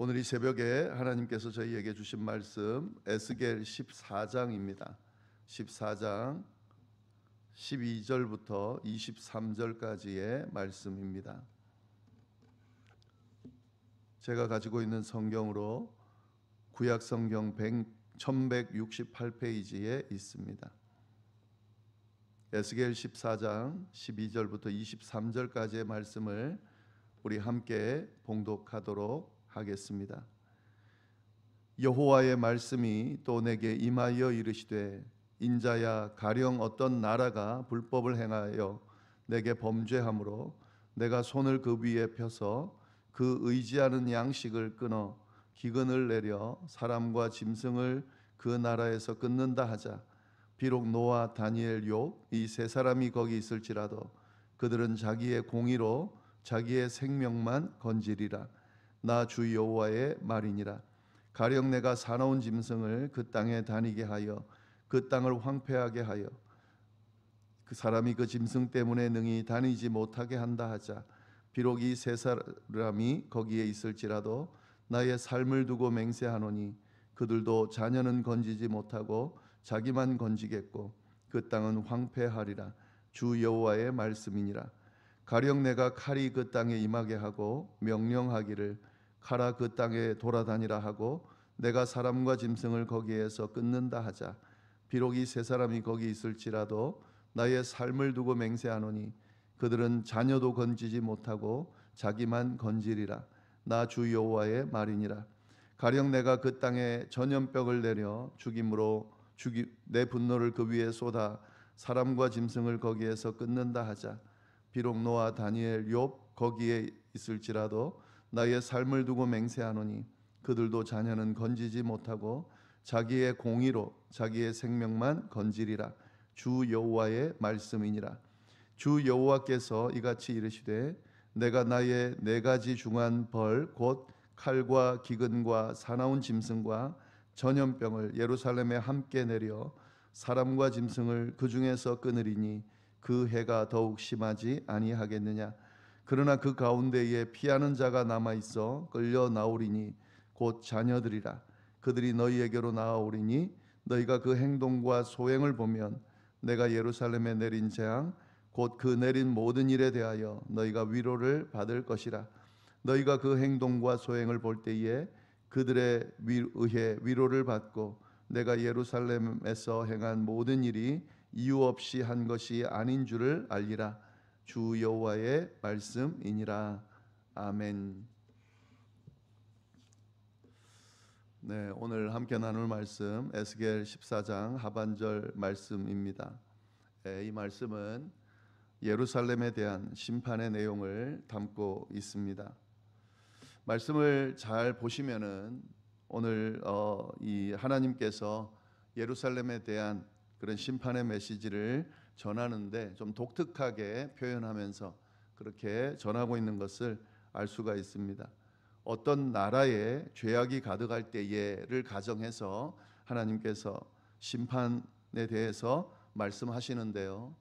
오늘 이 새벽에 하나님께서 저희에게 주신 말씀 에스겔 14장입니다. 14장 12절부터 23절까지의 말씀입니다. 제가 가지고 있는 성경으로 구약 성경 1168페이지에 있습니다. 에스겔 14장 12절부터 23절까지의 말씀을 우리 함께 봉독하도록 하겠습니다. 여호와의 말씀이 또 내게 임하여 이르시되 인자야, 가령 어떤 나라가 불법을 행하여 내게 범죄함으로 내가 손을 그 위에 펴서 그 의지하는 양식을 끊어 기근을 내려 사람과 짐승을 그 나라에서 끊는다 하자. 비록 노아, 다니엘, 욥 이 세 사람이 거기 있을지라도 그들은 자기의 공의로 자기의 생명만 건지리라. 나 주 여호와의 말이니라. 가령 내가 사나운 짐승을 그 땅에 다니게 하여 그 땅을 황폐하게 하여 그 사람이 그 짐승 때문에 능히 다니지 못하게 한다 하자. 비록 이 세 사람이 거기에 있을지라도 나의 삶을 두고 맹세하노니 그들도 자녀는 건지지 못하고 자기만 건지겠고 그 땅은 황폐하리라. 주 여호와의 말씀이니라. 가령 내가 칼이 그 땅에 임하게 하고 명령하기를 가라 그 땅에 돌아다니라 하고 내가 사람과 짐승을 거기에서 끊는다 하자. 비록 이 세 사람이 거기 있을지라도 나의 삶을 두고 맹세하노니 그들은 자녀도 건지지 못하고 자기만 건지리라. 나 주 여호와의 말이니라. 가령 내가 그 땅에 전염병을 내려 죽임으로 내 분노를 그 위에 쏟아 사람과 짐승을 거기에서 끊는다 하자. 비록 노아, 다니엘, 욥 거기에 있을지라도 나의 삶을 두고 맹세하노니 그들도 자녀는 건지지 못하고 자기의 공의로 자기의 생명만 건지리라. 주 여호와의 말씀이니라. 주 여호와께서 이같이 이르시되 내가 나의 네 가지 중한 벌 곧 칼과 기근과 사나운 짐승과 전염병을 예루살렘에 함께 내려 사람과 짐승을 그 중에서 끊으리니 그 해가 더욱 심하지 아니하겠느냐. 그러나 그 가운데에 피하는 자가 남아 있어 끌려 나오리니 곧 자녀들이라. 그들이 너희에게로 나아오리니 너희가 그 행동과 소행을 보면 내가 예루살렘에 내린 재앙 곧 그 내린 모든 일에 대하여 너희가 위로를 받을 것이라. 너희가 그 행동과 소행을 볼 때에 그들에 의해 위로를 받고 내가 예루살렘에서 행한 모든 일이 이유 없이 한 것이 아닌 줄을 알리라. 주 여호와의 말씀이니라. 아멘. 네, 오늘 함께 나눌 말씀 에스겔 14장 하반절 말씀입니다. 이 말씀은 예루살렘에 대한 심판의 내용을 담고 있습니다. 말씀을 잘 보시면은 오늘 이 하나님께서 예루살렘에 대한 그런 심판의 메시지를 전하는데 좀 독특하게 표현하면서 그렇게 전하고 있는 것을 알 수가 있습니다. 어떤 나라에 죄악이 가득할 때에를 가정해서 하나님께서 심판에 대해서 말씀하시는데요.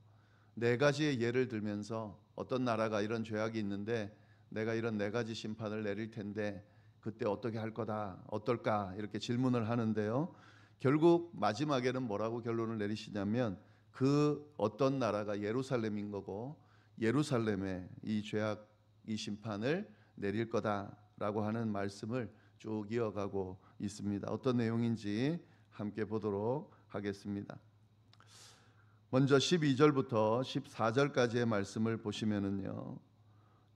네 가지의 예를 들면서 어떤 나라가 이런 죄악이 있는데 내가 이런 네 가지 심판을 내릴 텐데 그때 어떻게 할 거다, 어떨까 이렇게 질문을 하는데요. 결국 마지막에는 뭐라고 결론을 내리시냐면 그 어떤 나라가 예루살렘인 거고 예루살렘에 이 죄악, 이 심판을 내릴 거다라고 하는 말씀을 쭉 이어가고 있습니다. 어떤 내용인지 함께 보도록 하겠습니다. 먼저 12절부터 14절까지의 말씀을 보시면은요.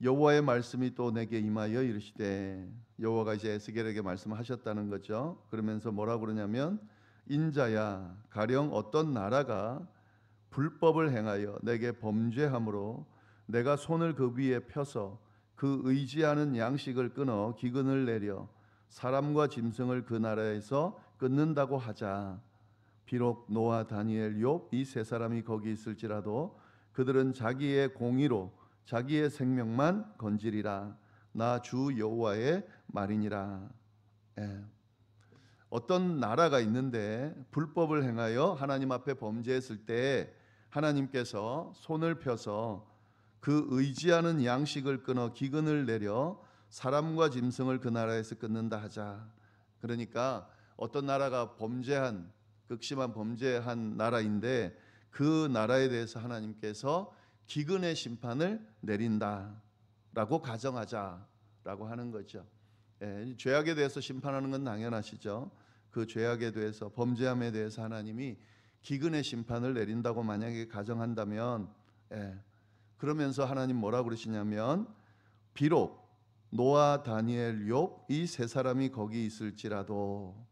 여호와의 말씀이 또 내게 임하여 이르시되, 여호와가 이제 에스겔에게 말씀하셨다는 거죠. 그러면서 뭐라고 그러냐면 인자야, 가령 어떤 나라가 불법을 행하여 내게 범죄함으로 내가 손을 그 위에 펴서 그 의지하는 양식을 끊어 기근을 내려 사람과 짐승을 그 나라에서 끊는다고 하자. 비록 노아, 다니엘, 욥 이 세 사람이 거기 있을지라도 그들은 자기의 공의로 자기의 생명만 건지리라. 나 주 여호와의 말이니라. 어떤 나라가 있는데 불법을 행하여 하나님 앞에 범죄했을 때 하나님께서 손을 펴서 그 의지하는 양식을 끊어 기근을 내려 사람과 짐승을 그 나라에서 끊는다 하자. 그러니까 어떤 나라가 범죄한 극심한 범죄한 나라인데 그 나라에 대해서 하나님께서 기근의 심판을 내린다라고 가정하자라고 하는 거죠. 죄악에 대해서 심판하는 건 당연하시죠. 그 죄악에 대해서 범죄함에 대해서 하나님이 기근의 심판을 내린다고 만약에 가정한다면 그러면서 하나님 뭐라고 그러시냐면 비록 노아, 다니엘, 욥 이 세 사람이 거기 있을지라도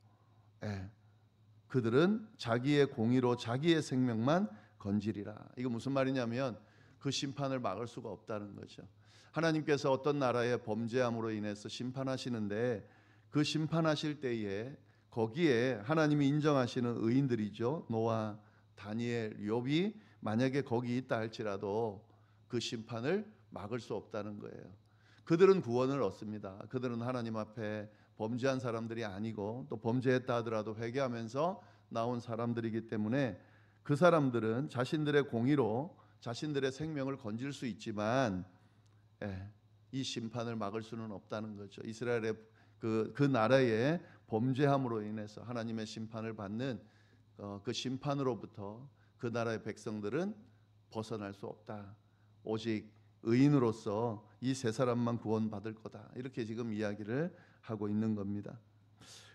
그들은 자기의 공의로 자기의 생명만 건지리라. 이거 무슨 말이냐면 그 심판을 막을 수가 없다는 거죠. 하나님께서 어떤 나라의 범죄함으로 인해서 심판하시는데 그 심판하실 때에 거기에 하나님이 인정하시는 의인들이죠. 노아, 다니엘, 욥이 만약에 거기 있다 할지라도 그 심판을 막을 수 없다는 거예요. 그들은 구원을 얻습니다. 그들은 하나님 앞에 범죄한 사람들이 아니고 또 범죄했다 하더라도 회개하면서 나온 사람들이기 때문에 그 사람들은 자신들의 공의로 자신들의 생명을 건질 수 있지만 이 심판을 막을 수는 없다는 거죠. 이스라엘의 그 나라의 범죄함으로 인해서 하나님의 심판을 받는 그 심판으로부터 그 나라의 백성들은 벗어날 수 없다. 오직 의인으로서 이 세 사람만 구원받을 거다. 이렇게 지금 이야기를 하고 있는 겁니다.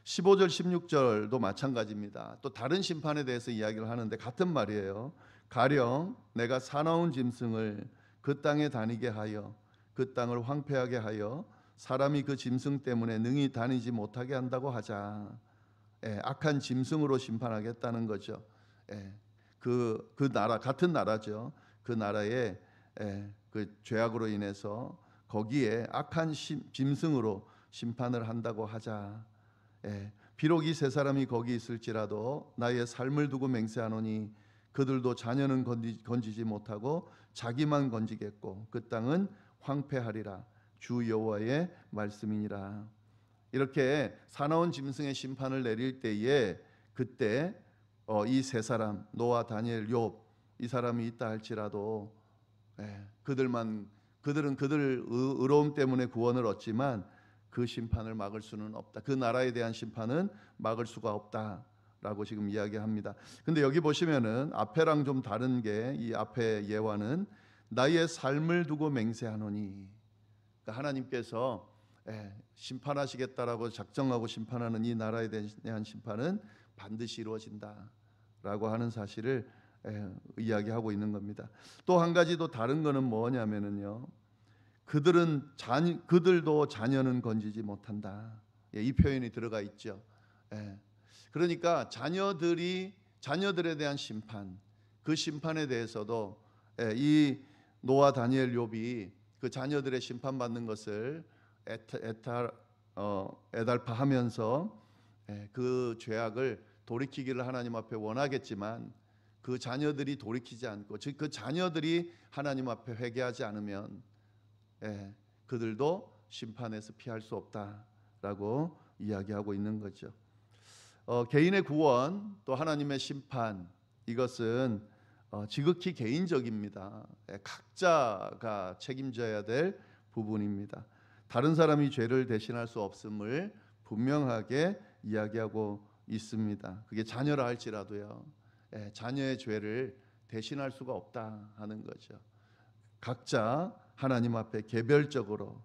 15절 16절도 마찬가지입니다. 또 다른 심판에 대해서 이야기를 하는데 같은 말이에요. 가령 내가 사나운 짐승을 그 땅에 다니게 하여 그 땅을 황폐하게 하여 사람이 그 짐승 때문에 능히 다니지 못하게 한다고 하자. 악한 짐승으로 심판하겠다는 거죠. 그 나라 같은 나라죠. 그 나라에 그 죄악으로 인해서 거기에 악한 짐승으로 심판을 한다고 하자. 비록 이 세 사람이 거기 있을지라도 나의 삶을 두고 맹세하노니 그들도 자녀는 건지지 못하고 자기만 건지겠고 그 땅은 황폐하리라. 주 여호와의 말씀이니라. 이렇게 사나운 짐승의 심판을 내릴 때에 그때 이 세 사람 노아, 다니엘, 욥 이 사람이 있다 할지라도 그들은 그들 의로움 때문에 구원을 얻지만 그 심판을 막을 수는 없다. 그 나라에 대한 심판은 막을 수가 없다라고 지금 이야기합니다. 근데 여기 보시면은 앞에랑 좀 다른 게 이 앞에 예화는 나의 삶을 두고 맹세하노니, 그러니까 하나님께서 심판하시겠다라고 작정하고 심판하는 이 나라에 대한 심판은 반드시 이루어진다라고 하는 사실을 이야기하고 있는 겁니다. 또 한 가지 더 다른 거는 뭐냐면은요. 그들도 자녀는 건지지 못한다. 이 표현이 들어가 있죠. 그러니까 자녀들에 대한 심판, 그 심판에 대해서도 이 노아, 다니엘, 욥이 그 자녀들의 심판받는 것을 애달파하면서 그 죄악을 돌이키기를 하나님 앞에 원하겠지만 그 자녀들이 돌이키지 않고, 즉 그 자녀들이 하나님 앞에 회개하지 않으면 그들도 심판에서 피할 수 없다라고 이야기하고 있는 거죠. 개인의 구원 또 하나님의 심판, 이것은 지극히 개인적입니다. 각자가 책임져야 될 부분입니다. 다른 사람이 죄를 대신할 수 없음을 분명하게 이야기하고 있습니다. 그게 자녀라 할지라도요. 자녀의 죄를 대신할 수가 없다 하는 거죠. 각자 하나님 앞에 개별적으로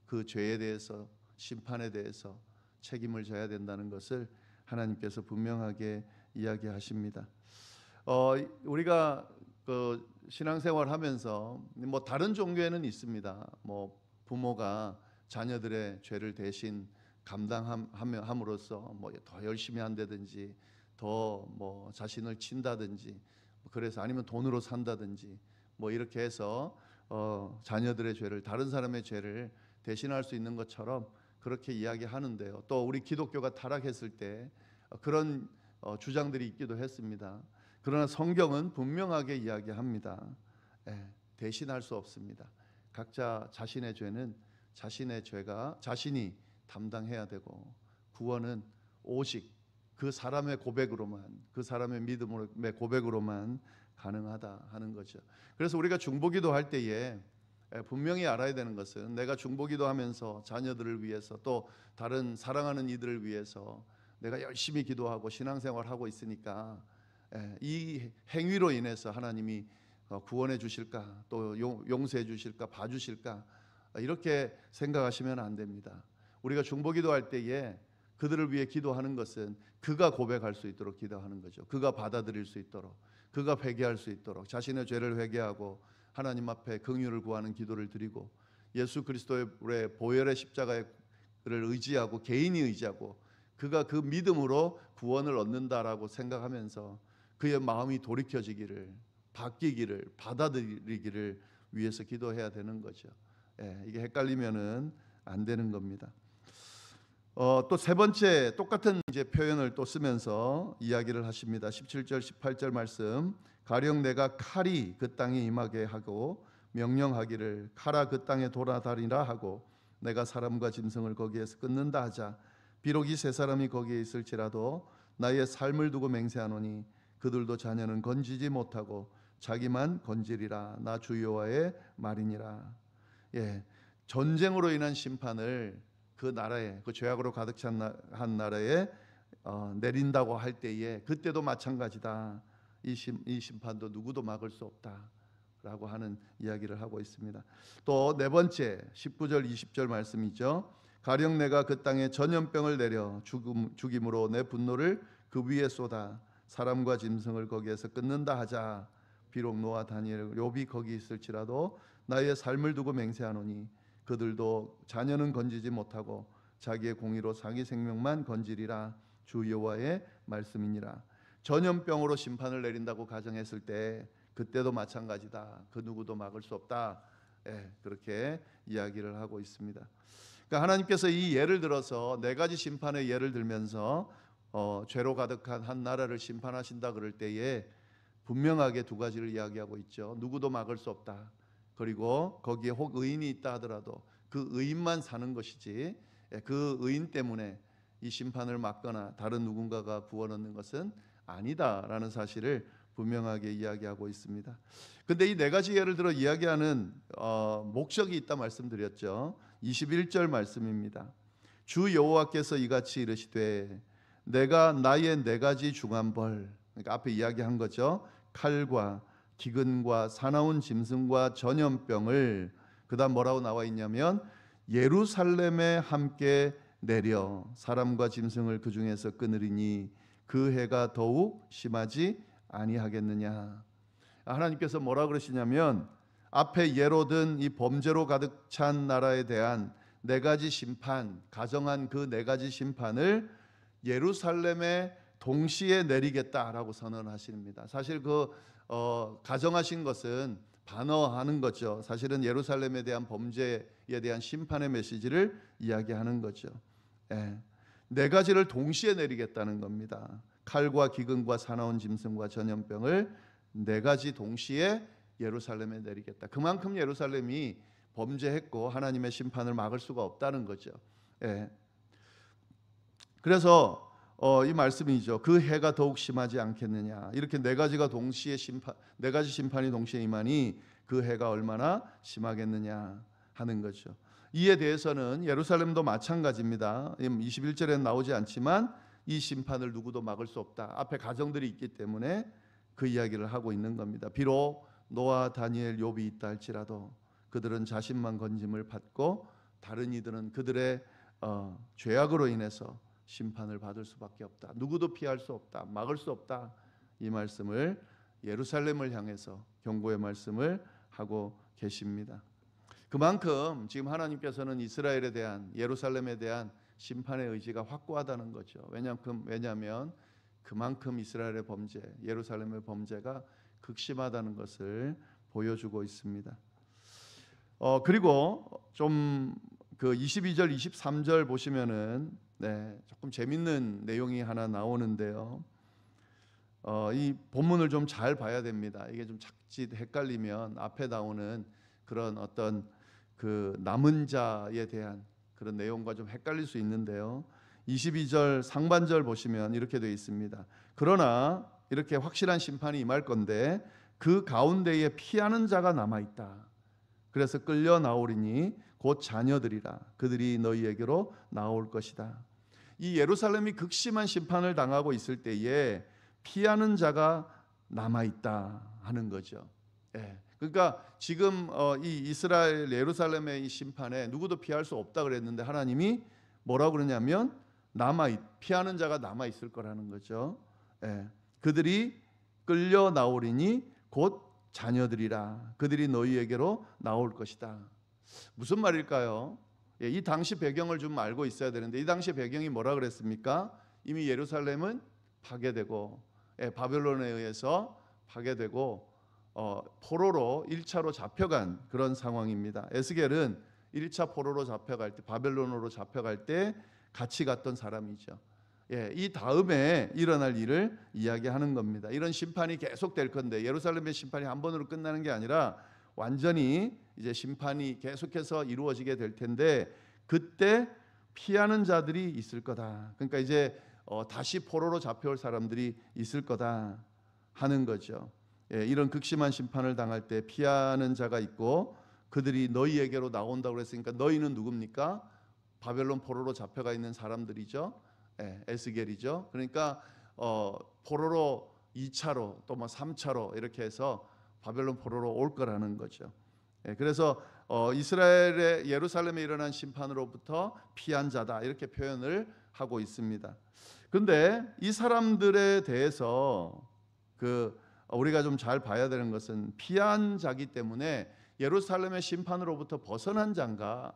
그 죄에 대해서, 심판에 대해서 책임을 져야 된다는 것을 하나님께서 분명하게 이야기하십니다. 우리가 그 신앙생활하면서 뭐 다른 종교에는 있습니다. 뭐 부모가 자녀들의 죄를 대신 감당함으로써 뭐 더 열심히 한다든지, 더 뭐 자신을 친다든지, 그래서 아니면 돈으로 산다든지, 뭐 이렇게 해서 자녀들의 죄를, 다른 사람의 죄를 대신할 수 있는 것처럼 그렇게 이야기하는데요. 또 우리 기독교가 타락했을 때 그런 주장들이 있기도 했습니다. 그러나 성경은 분명하게 이야기합니다. 대신할 수 없습니다. 각자 자신의 죄는 자신의 죄가 자신이 담당해야 되고, 구원은 오직 그 사람의 고백으로만, 그 사람의 믿음의 고백으로만 가능하다 하는 거죠. 그래서 우리가 중보기도 할 때에 분명히 알아야 되는 것은 내가 중보기도 하면서 자녀들을 위해서 또 다른 사랑하는 이들을 위해서 내가 열심히 기도하고 신앙생활하고 있으니까 이 행위로 인해서 하나님이 구원해 주실까 또 용서해 주실까 봐주실까 이렇게 생각하시면 안 됩니다. 우리가 중보기도할 때에 그들을 위해 기도하는 것은 그가 고백할 수 있도록 기도하는 거죠. 그가 받아들일 수 있도록, 그가 회개할 수 있도록 자신의 죄를 회개하고 하나님 앞에 긍휼을 구하는 기도를 드리고 예수 그리스도의 보혈의 십자가를 의지하고 개인이 의지하고 그가 그 믿음으로 구원을 얻는다라고 생각하면서 그의 마음이 돌이켜지기를 바뀌기를 받아들이기를 위해서 기도해야 되는 거죠. 이게 헷갈리면은 안 되는 겁니다. 또 세 번째 똑같은 이제 표현을 또 쓰면서 이야기를 하십니다. 17절 18절 말씀 가령 내가 칼이 그 땅에 임하게 하고 명령하기를 칼아 그 땅에 돌아다니라 하고 내가 사람과 짐승을 거기에서 끊는다 하자 비록 이 세 사람이 거기에 있을지라도 나의 삶을 두고 맹세하노니 그들도 자녀는 건지지 못하고 자기만 건지리라 나 주 여호와의 말이니라. 전쟁으로 인한 심판을 그 나라에 그 죄악으로 가득 찬 한 나라에 내린다고 할 때에 그때도 마찬가지다. 이 심판도 누구도 막을 수 없다라고 하는 이야기를 하고 있습니다. 또 네 번째 19절 20절 말씀이죠. 가령 내가 그 땅에 전염병을 내려 죽임으로 내 분노를 그 위에 쏟아 사람과 짐승을 거기에서 끊는다 하자 비록 노아 다니엘 욥이 거기 있을지라도 나의 삶을 두고 맹세하노니 그들도 자녀는 건지지 못하고 자기의 공의로 자기 생명만 건지리라 주 여호와의 말씀이니라. 전염병으로 심판을 내린다고 가정했을 때 그때도 마찬가지다. 그 누구도 막을 수 없다. 그렇게 이야기를 하고 있습니다. 그러니까 하나님께서 이 예를 들어서 네 가지 심판의 예를 들면서 죄로 가득한 한 나라를 심판하신다 그럴 때에 분명하게 두 가지를 이야기하고 있죠. 누구도 막을 수 없다. 그리고 거기에 혹 의인이 있다 하더라도 그 의인만 사는 것이지 그 의인 때문에 이 심판을 막거나 다른 누군가가 구원 얻는 것은 아니다라는 사실을 분명하게 이야기하고 있습니다. 근데 이 네 가지 예를 들어 이야기하는 목적이 있다 말씀드렸죠. 21절 말씀입니다. 주 여호와께서 이같이 이르시되 내가 나의 네 가지 중한 벌, 그러니까 앞에 이야기한 거죠. 칼과 기근과 사나운 짐승과 전염병을 그다음 뭐라고 나와 있냐면 예루살렘에 함께 내려 사람과 짐승을 그 중에서 끊으리니 그 해가 더욱 심하지 아니하겠느냐. 하나님께서 뭐라 그러시냐면 앞에 예로 든 이 범죄로 가득 찬 나라에 대한 네 가지 심판, 가정한 그 네 가지 심판을 예루살렘에 동시에 내리겠다라고 선언하십니다. 사실 그 가정하신 것은 반어하는 거죠. 사실은 예루살렘에 대한 범죄에 대한 심판의 메시지를 이야기하는 거죠. 네 가지를 동시에 내리겠다는 겁니다. 칼과 기근과 사나운 짐승과 전염병을 네 가지 동시에 예루살렘에 내리겠다. 그만큼 예루살렘이 범죄했고 하나님의 심판을 막을 수가 없다는 거죠. 그래서 이 말씀이죠. 그 해가 더욱 심하지 않겠느냐. 이렇게 네 가지가 동시에 네 가지 심판이 동시에 임하니 그 해가 얼마나 심하겠느냐 하는 거죠. 이에 대해서는 예루살렘도 마찬가지입니다. 21절에는 나오지 않지만 이 심판을 누구도 막을 수 없다. 앞에 가정들이 있기 때문에 그 이야기를 하고 있는 겁니다. 비록 노아, 다니엘, 욥이 있다 할지라도 그들은 자신만 건짐을 받고 다른 이들은 그들의 죄악으로 인해서 심판을 받을 수밖에 없다. 누구도 피할 수 없다. 막을 수 없다. 이 말씀을 예루살렘을 향해서 경고의 말씀을 하고 계십니다. 그만큼 지금 하나님께서는 이스라엘에 대한 예루살렘에 대한 심판의 의지가 확고하다는 거죠. 왜냐하면 그만큼 이스라엘의 범죄, 예루살렘의 범죄가 극심하다는 것을 보여주고 있습니다. 그리고 좀 그 22절, 23절 보시면은 조금 재밌는 내용이 하나 나오는데요. 이 본문을 좀 잘 봐야 됩니다. 이게 좀 자칫 헷갈리면 앞에 나오는 그런 어떤 그 남은 자에 대한 그런 내용과 좀 헷갈릴 수 있는데요. 22절 상반절 보시면 이렇게 되어 있습니다. 그러나 이렇게 확실한 심판이 임할 건데 그 가운데에 피하는 자가 남아 있다. 그래서 끌려 나오리니 곧 자녀들이라. 그들이 너희에게로 나올 것이다. 이 예루살렘이 극심한 심판을 당하고 있을 때에 피하는 자가 남아 있다 하는 거죠. 예. 그러니까 지금 이 이스라엘 예루살렘의 이 심판에 누구도 피할 수 없다 그랬는데 하나님이 뭐라고 그러냐면 피하는 자가 남아 있을 거라는 거죠. 예. 그들이 끌려 나오리니 곧 자녀들이라. 그들이 너희에게로 나올 것이다. 무슨 말일까요? 예, 이 당시 배경을 좀 알고 있어야 되는데 이 당시 배경이 뭐라 그랬습니까? 이미 예루살렘은 파괴되고 바벨론에 의해서 파괴되고 포로로 1차로 잡혀간 그런 상황입니다. 에스겔은 1차 포로로 잡혀갈 때 바벨론으로 잡혀갈 때 같이 갔던 사람이죠. 예, 이 다음에 일어날 일을 이야기하는 겁니다. 이런 심판이 계속 될 건데 예루살렘의 심판이 한 번으로 끝나는 게 아니라 완전히 이제 심판이 계속해서 이루어지게 될 텐데 그때 피하는 자들이 있을 거다. 그러니까 이제 다시 포로로 잡혀올 사람들이 있을 거다 하는 거죠. 예, 이런 극심한 심판을 당할 때 피하는 자가 있고 그들이 너희에게로 나온다고 그랬으니까 너희는 누굽니까? 바벨론 포로로 잡혀가 있는 사람들이죠. 예, 에스겔이죠. 그러니까 포로로 2차로 또 뭐 3차로 이렇게 해서 바벨론 포로로 올 거라는 거죠. 예, 그래서 이스라엘의 예루살렘에 일어난 심판으로부터 피한 자다 이렇게 표현을 하고 있습니다. 그런데 이 사람들에 대해서 우리가 좀 잘 봐야 되는 것은 피한 자기 때문에 예루살렘의 심판으로부터 벗어난 자인가?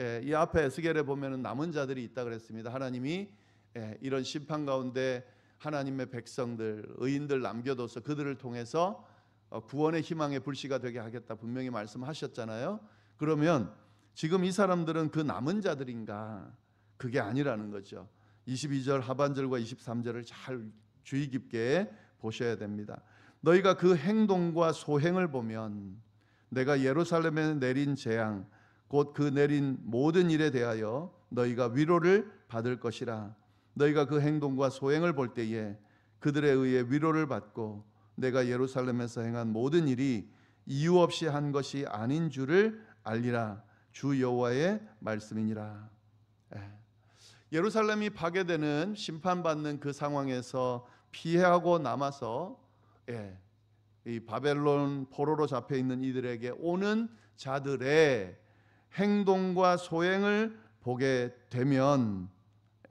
예, 이 앞에 에스겔에 보면은 남은 자들이 있다 그랬습니다. 하나님이 이런 심판 가운데 하나님의 백성들, 의인들 남겨둬서 그들을 통해서 구원의 희망의 불씨가 되게 하겠다 분명히 말씀하셨잖아요. 그러면 지금 이 사람들은 그 남은 자들인가? 그게 아니라는 거죠. 22절 하반절과 23절을 잘 주의 깊게 보셔야 됩니다. 너희가 그 행동과 소행을 보면 내가 예루살렘에 내린 재앙 곧 그 내린 모든 일에 대하여 너희가 위로를 받을 것이라. 너희가 그 행동과 소행을 볼 때에 그들에 의해 위로를 받고 내가 예루살렘에서 행한 모든 일이 이유 없이 한 것이 아닌 줄을 알리라. 주 여호와의 말씀이니라. 예루살렘이 파괴되는 심판받는 그 상황에서 피하고 남아서 이 바벨론 포로로 잡혀 있는 이들에게 오는 자들의 행동과 소행을 보게 되면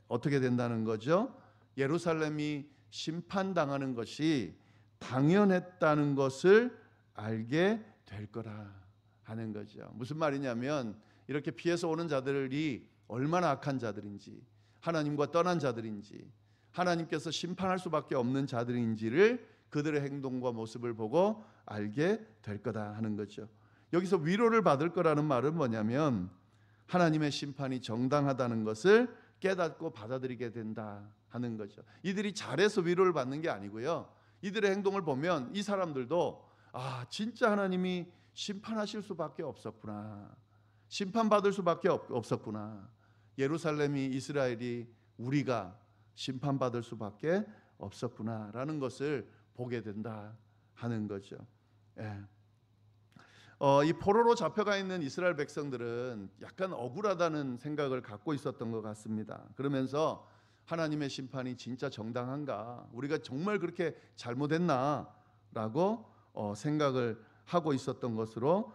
어떻게 된다는 거죠? 예루살렘이 심판당하는 것이 당연했다는 것을 알게 될 거라 하는 거죠. 무슨 말이냐면 이렇게 피해서 오는 자들이 얼마나 악한 자들인지, 하나님과 떠난 자들인지, 하나님께서 심판할 수밖에 없는 자들인지를 그들의 행동과 모습을 보고 알게 될 거다 하는 거죠. 여기서 위로를 받을 거라는 말은 뭐냐면 하나님의 심판이 정당하다는 것을 깨닫고 받아들이게 된다 하는 거죠. 이들이 잘해서 위로를 받는 게 아니고요. 이들의 행동을 보면 이 사람들도 진짜 하나님이 심판하실 수밖에 없었구나. 심판받을 수밖에 없었구나. 예루살렘이 이스라엘이 우리가 심판받을 수밖에 없었구나라는 것을 보게 된다 하는 거죠. 이 포로로 잡혀가 있는 이스라엘 백성들은 약간 억울하다는 생각을 갖고 있었던 것 같습니다. 그러면서 하나님의 심판이 진짜 정당한가? 우리가 정말 그렇게 잘못했나라고 생각을 하고 있었던 것으로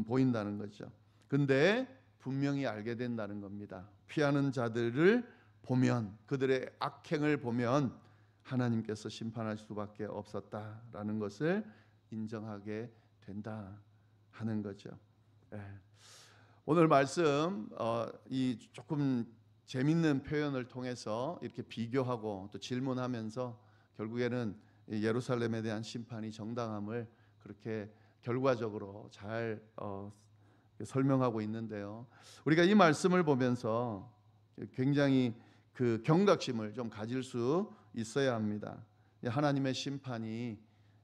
보인다는 거죠. 근데 분명히 알게 된다는 겁니다. 피하는 자들을 보면, 그들의 악행을 보면 하나님께서 심판할 수밖에 없었다라는 것을 인정하게 된다 하는 거죠. 오늘 말씀 이 조금 재밌는 표현을 통해서 이렇게 비교하고 또 질문하면서 결국에는 예루살렘에 대한 심판이 정당함을 그렇게 결과적으로 잘 설명하고 있는데요. 우리가 이 말씀을 보면서 굉장히 그 경각심을 좀 가질 수 있어야 합니다. 하나님의 심판이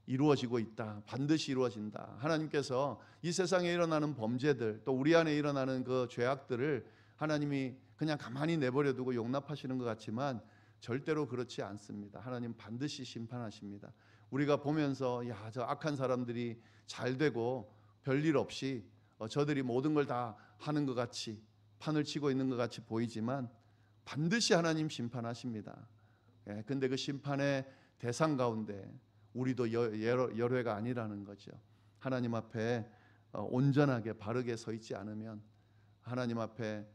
이루어지고 있다. 반드시 이루어진다. 하나님께서 이 세상에 일어나는 범죄들 또 우리 안에 일어나는 그 죄악들을 하나님이 그냥 가만히 내버려 두고 용납하시는 것 같지만 절대로 그렇지 않습니다. 하나님 반드시 심판하십니다. 우리가 보면서 저 악한 사람들이 잘 되고 별일 없이 저들이 모든 걸 다 하는 것 같이 판을 치고 있는 것 같이 보이지만 반드시 하나님 심판하십니다. 근데 그 심판의 대상 가운데 우리도 열외가 아니라는 거죠. 하나님 앞에 온전하게 바르게 서 있지 않으면, 하나님 앞에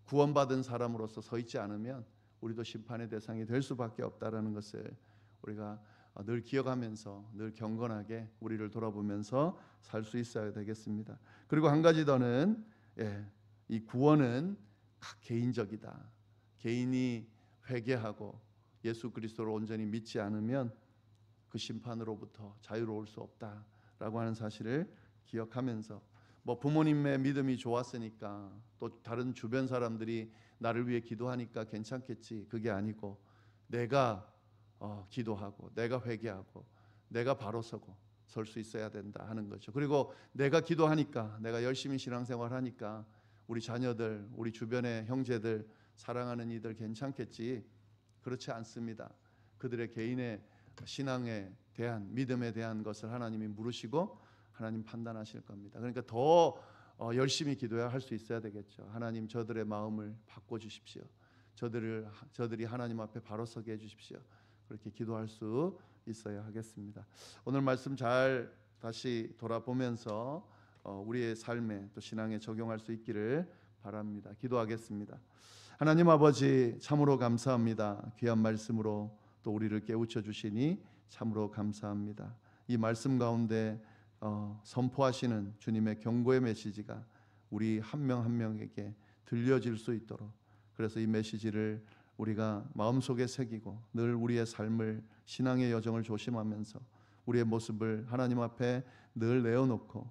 구원받은 사람으로서 서 있지 않으면 우리도 심판의 대상이 될 수밖에 없다라는 것을 우리가 늘 기억하면서 늘 경건하게 우리를 돌아보면서 살 수 있어야 되겠습니다. 그리고 한 가지 더는 이 구원은 각 개인적이다. 개인이 회개하고 예수 그리스도를 온전히 믿지 않으면 그 심판으로부터 자유로울 수 없다라고 하는 사실을 기억하면서, 부모님의 믿음이 좋았으니까 또 다른 주변 사람들이 나를 위해 기도하니까 괜찮겠지, 그게 아니고 내가 기도하고 내가 회개하고 내가 바로 서고 설 수 있어야 된다 하는 거죠. 그리고 내가 기도하니까, 내가 열심히 신앙생활하니까 우리 자녀들, 우리 주변의 형제들, 사랑하는 이들 괜찮겠지, 그렇지 않습니다. 그들의 개인의 신앙에 대한, 믿음에 대한 것을 하나님이 물으시고 하나님 판단하실 겁니다. 그러니까 더 열심히 기도해야 할 수 있어야 되겠죠. 하나님, 저들의 마음을 바꿔주십시오. 저들이 하나님 앞에 바로 서게 해주십시오. 그렇게 기도할 수 있어야 하겠습니다. 오늘 말씀 잘 다시 돌아보면서 우리의 삶에 또 신앙에 적용할 수 있기를 바랍니다. 기도하겠습니다. 하나님 아버지, 참으로 감사합니다. 귀한 말씀으로 또 우리를 깨우쳐 주시니 참으로 감사합니다. 이 말씀 가운데 선포하시는 주님의 경고의 메시지가 우리 한 명 한 명에게 들려질 수 있도록, 그래서 이 메시지를 우리가 마음속에 새기고 늘 우리의 삶을, 신앙의 여정을 조심하면서 우리의 모습을 하나님 앞에 늘 내어놓고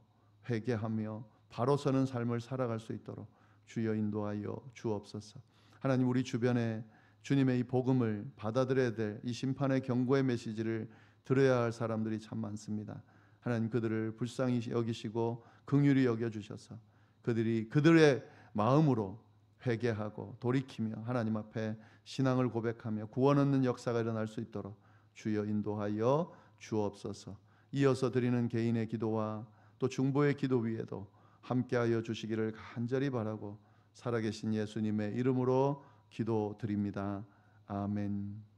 회개하며 바로 서는 삶을 살아갈 수 있도록 주여 인도하여 주옵소서. 하나님, 우리 주변에 주님의 이 복음을 받아들여야 될 이 심판의 경고의 메시지를 들어야 할 사람들이 참 많습니다. 하나님, 그들을 불쌍히 여기시고 긍휼히 여겨주셔서 그들의 마음으로 회개하고 돌이키며 하나님 앞에 신앙을 고백하며 구원 얻는 역사가 일어날 수 있도록 주여 인도하여 주옵소서. 이어서 드리는 개인의 기도와 또 중보의 기도 위에도 함께하여 주시기를 간절히 바라고 살아계신 예수님의 이름으로 기도드립니다. 아멘.